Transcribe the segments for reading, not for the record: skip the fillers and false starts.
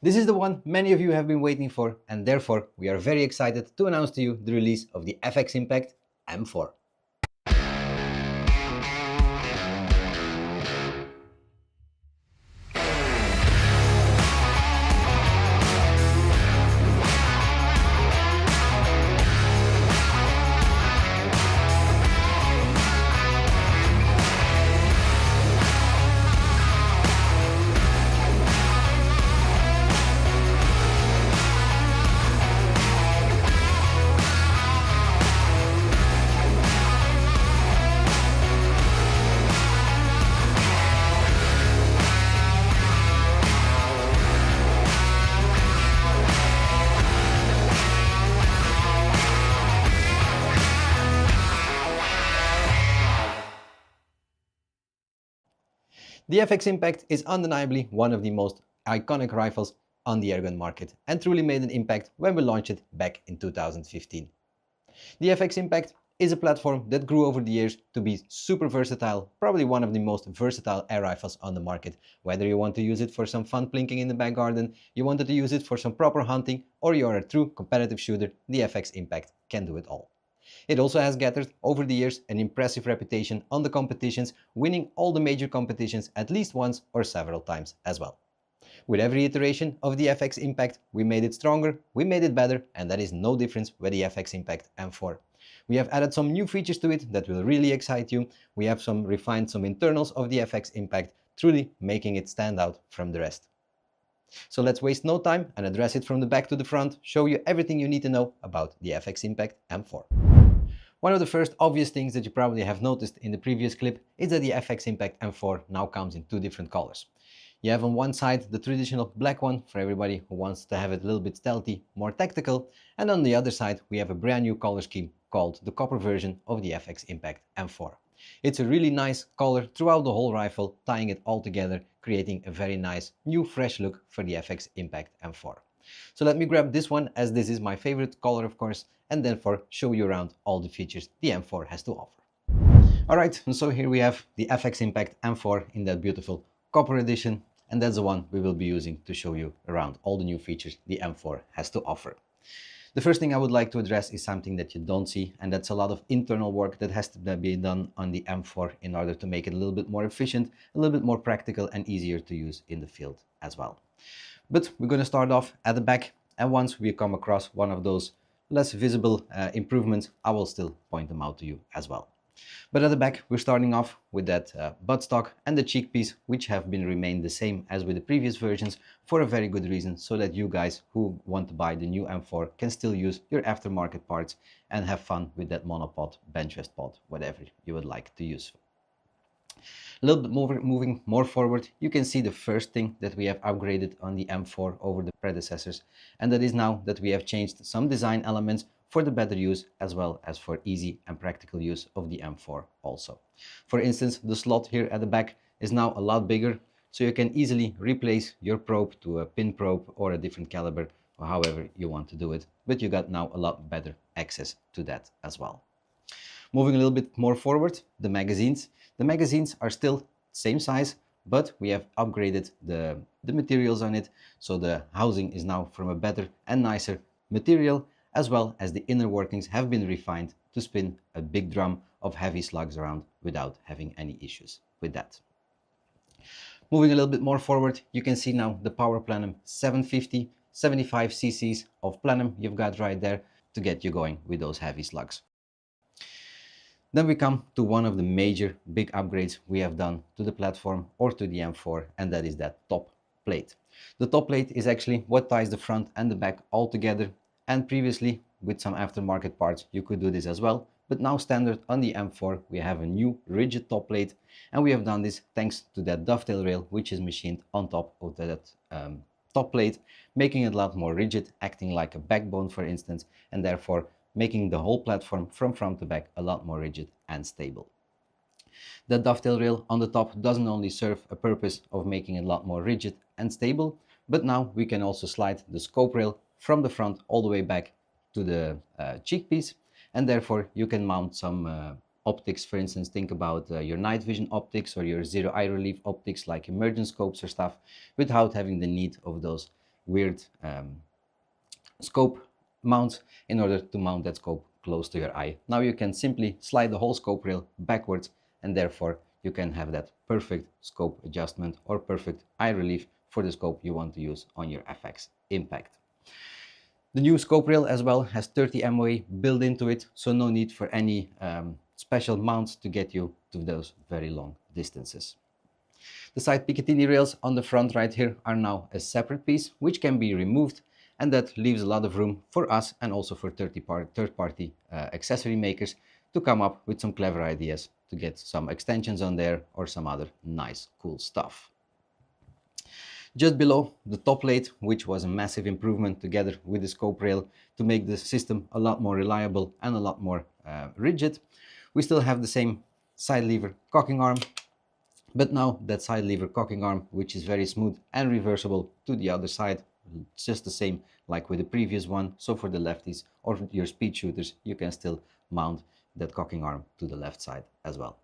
This is the one many of you have been waiting for, and therefore we are very excited to announce to you the release of the FX Impact M4. The FX Impact is undeniably one of the most iconic rifles on the airgun market and truly made an impact when we launched it back in 2015. The FX Impact is a platform that grew over the years to be super versatile, probably one of the most versatile air rifles on the market. Whether you want to use it for some fun plinking in the back garden, you wanted to use it for some proper hunting, or you are a true competitive shooter, the FX Impact can do it all. It also has gathered over the years an impressive reputation on the competitions, winning all the major competitions at least once or several times as well. With every iteration of the FX Impact, we made it stronger, we made it better, and that is no difference with the FX Impact M4. We have added some new features to it that will really excite you. We have refined some internals of the FX Impact, truly making it stand out from the rest. So let's waste no time and address it from the back to the front, show you everything you need to know about the FX Impact M4. One of the first obvious things that you probably have noticed in the previous clip is that the FX Impact M4 now comes in two different colors. You have on one side the traditional black one for everybody who wants to have it a little bit stealthy, more tactical, and on the other side we have a brand new color scheme called the copper version of the FX Impact M4. It's a really nice color throughout the whole rifle, tying it all together, creating a very nice new fresh look for the FX Impact M4. So let me grab this one, as this is my favorite color of course, and therefore show you around all the features the M4 has to offer. Alright, and so here we have the FX Impact M4 in that beautiful copper edition, and that's the one we will be using to show you around all the new features the M4 has to offer. The first thing I would like to address is something that you don't see, and that's a lot of internal work that has to be done on the M4 in order to make it a little bit more efficient, a little bit more practical and easier to use in the field as well. But we're going to start off at the back, and once we come across one of those less visible improvements, I will still point them out to you as well. But at the back, we're starting off with that buttstock and the cheek piece, which have been remained the same as with the previous versions for a very good reason, so that you guys who want to buy the new M4 can still use your aftermarket parts and have fun with that monopod, benchrest pod, whatever you would like to use. A little bit moving more forward, you can see the first thing that we have upgraded on the M4 over the predecessors, and that is now that we have changed some design elements for the better use as well as for easy and practical use of the M4 also. For instance, the slot here at the back is now a lot bigger, so you can easily replace your probe to a pin probe or a different caliber, or however you want to do it, but you got now a lot better access to that as well. Moving a little bit more forward, the magazines. The magazines are still same size, but we have upgraded the materials on it, so the housing is now from a better and nicer material, as well as the inner workings have been refined to spin a big drum of heavy slugs around without having any issues with that. Moving a little bit more forward, you can see now the Power Plenum 750, 75 cc's of plenum you've got right there to get you going with those heavy slugs. Then we come to one of the major big upgrades we have done to the platform or to the M4, and that is that top plate. The top plate is actually what ties the front and the back all together, and previously with some aftermarket parts you could do this as well, but now standard on the M4 we have a new rigid top plate, and we have done this thanks to that dovetail rail which is machined on top of that top plate, making it a lot more rigid, acting like a backbone for instance, and therefore making the whole platform from front to back a lot more rigid and stable. The dovetail rail on the top doesn't only serve a purpose of making it a lot more rigid and stable, but now we can also slide the scope rail from the front all the way back to the cheek piece, and therefore you can mount some optics. For instance, think about your night vision optics or your zero eye relief optics like emergence scopes or stuff, without having the need of those weird scope mount in order to mount that scope close to your eye. Now you can simply slide the whole scope rail backwards, and therefore you can have that perfect scope adjustment or perfect eye relief for the scope you want to use on your FX Impact. The new scope rail as well has 30 MOA built into it, so no need for any special mounts to get you to those very long distances. The side Picatinny rails on the front right here are now a separate piece which can be removed, and that leaves a lot of room for us and also for third-party accessory makers to come up with some clever ideas to get some extensions on there or some other nice cool stuff. Just below the top plate, which was a massive improvement together with the scope rail to make the system a lot more reliable and a lot more rigid, we still have the same side lever cocking arm, but now that side lever cocking arm, which is very smooth and reversible to the other side, it's just the same like with the previous one. So for the lefties or your speed shooters, you can still mount that cocking arm to the left side as well.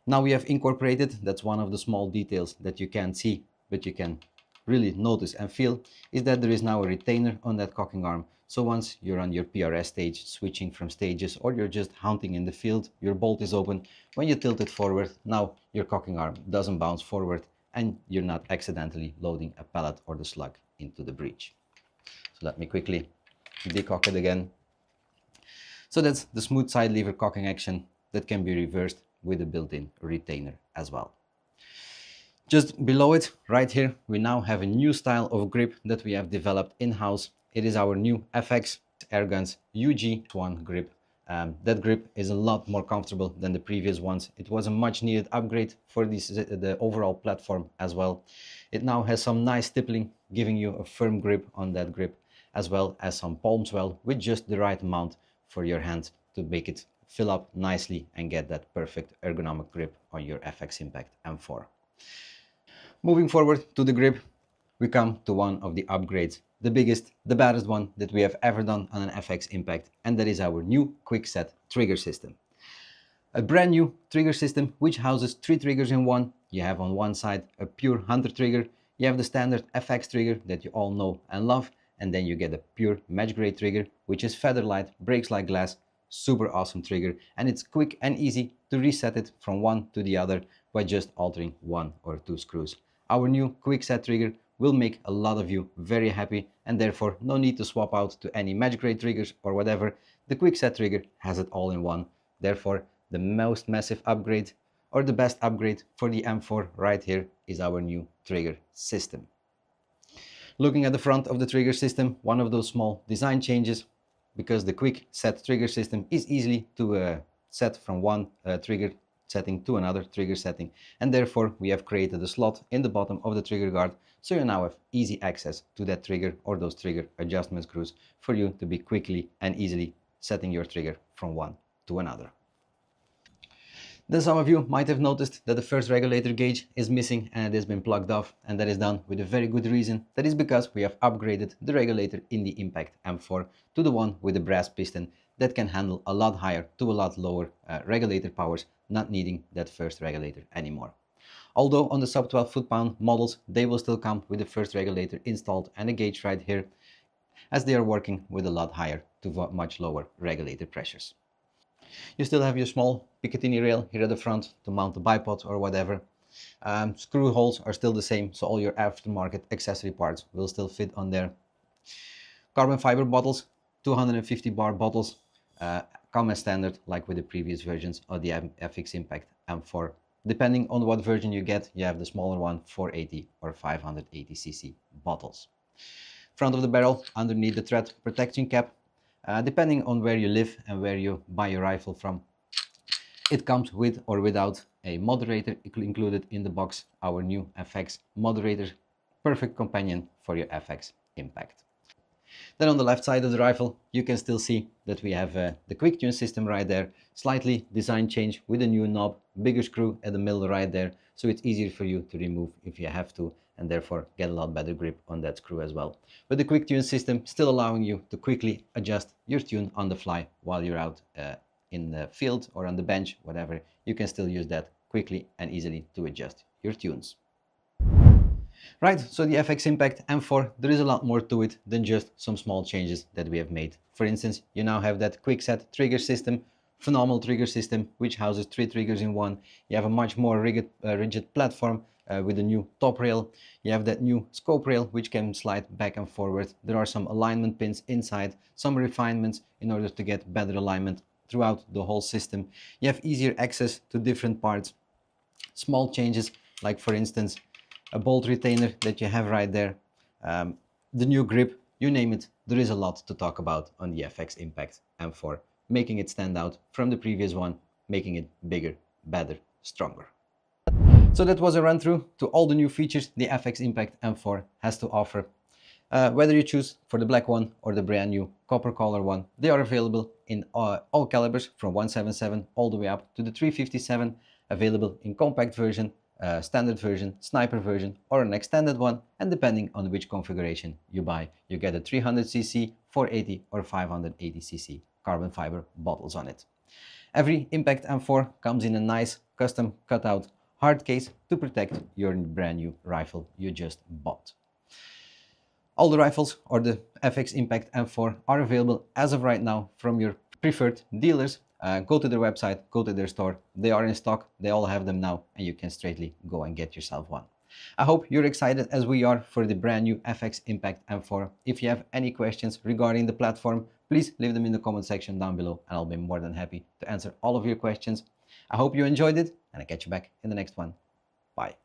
Now we have incorporated, that's one of the small details that you can't see, but you can really notice and feel, is that there is now a retainer on that cocking arm. So once you're on your PRS stage, switching from stages, or you're just hunting in the field, your bolt is open. When you tilt it forward, now your cocking arm doesn't bounce forward and you're not accidentally loading a pellet or the slug into the breech. So let me quickly decock it again. So that's the smooth side lever cocking action that can be reversed with a built-in retainer as well. Just below it, right here, we now have a new style of grip that we have developed in-house. It is our new FX Airguns UG1 grip. That grip is a lot more comfortable than the previous ones. It was a much needed upgrade for the overall platform as well. It now has some nice stippling, giving you a firm grip on that grip, as well as some palm swell with just the right amount for your hand to make it fill up nicely and get that perfect ergonomic grip on your FX Impact M4. Moving forward to the grip, we come to one of the upgrades, the biggest, the baddest one that we have ever done on an FX Impact, and that is our new quick set trigger system. A brand new trigger system which houses 3 triggers in one. You have on one side a pure hunter trigger, you have the standard FX trigger that you all know and love, and then you get a pure match grade trigger which is feather light, breaks like glass, super awesome trigger, and it's quick and easy to reset it from one to the other by just altering 1 or 2 screws. Our new quick set trigger will make a lot of you very happy, and therefore no need to swap out to any match grade triggers or whatever. The quick set trigger has it all in one. Therefore the most massive upgrade, or the best upgrade for the M4 right here, is our new trigger system. Looking at the front of the trigger system, one of those small design changes, because the quick set trigger system is easily to set from one trigger setting to another trigger setting, and therefore we have created a slot in the bottom of the trigger guard, so you now have easy access to that trigger or those trigger adjustment screws for you to be quickly and easily setting your trigger from one to another. Then some of you might have noticed that the first regulator gauge is missing and it has been plugged off, and that is done with a very good reason. That is because we have upgraded the regulator in the Impact M4 to the one with the brass piston that can handle a lot higher to a lot lower regulator powers, not needing that first regulator anymore. Although on the sub 12 foot-pound models they will still come with the first regulator installed and a gauge right here, as they are working with a lot higher to much lower regulator pressures. You still have your small Picatinny rail here at the front to mount the bipod or whatever. Screw holes are still the same, so all your aftermarket accessory parts will still fit on there. Carbon fiber bottles, 250 bar bottles, come as standard like with the previous versions of the FX Impact M4. Depending on what version you get, you have the smaller one, 480 or 580cc bottles. Front of the barrel, underneath the thread protection cap, depending on where you live and where you buy your rifle from, it comes with or without a moderator included in the box. Our new FX moderator, perfect companion for your FX Impact. Then on the left side of the rifle, you can still see that we have the quick tune system right there, slightly design change with a new knob, bigger screw at the middle right there, so it's easier for you to remove if you have to, and therefore get a lot better grip on that screw as well. But the quick tune system still allowing you to quickly adjust your tune on the fly while you're out in the field or on the bench, whatever. You can still use that quickly and easily to adjust your tunes. Right, so the FX Impact M4, there is a lot more to it than just some small changes that we have made. For instance, you now have that quick set trigger system, phenomenal trigger system, which houses 3 triggers in one. You have a much more rigid platform with a new top rail. You have that new scope rail, which can slide back and forward. There are some alignment pins inside, some refinements in order to get better alignment throughout the whole system. You have easier access to different parts. Small changes, like for instance, a bolt retainer that you have right there, the new grip, you name it, there is a lot to talk about on the FX Impact M4, making it stand out from the previous one, making it bigger, better, stronger. So that was a run through to all the new features the FX Impact M4 has to offer. Whether you choose for the black one or the brand new copper color one, they are available in all calibers from 177 all the way up to the 357, available in compact version, standard version, sniper version, or an extended one, and depending on which configuration you buy, you get a 300cc, 480 or 580cc carbon fiber bottles on it. Every Impact M4 comes in a nice custom cutout hard case to protect your brand new rifle you just bought. All the rifles or the FX Impact M4 are available as of right now from your preferred dealers. Go to their website, go to their store. They are in stock, they all have them now, and you can straightly go and get yourself one. I hope you're excited as we are for the brand new FX Impact M4. If you have any questions regarding the platform, please leave them in the comment section down below, and I'll be more than happy to answer all of your questions. I hope you enjoyed it, and I'll catch you back in the next one. Bye.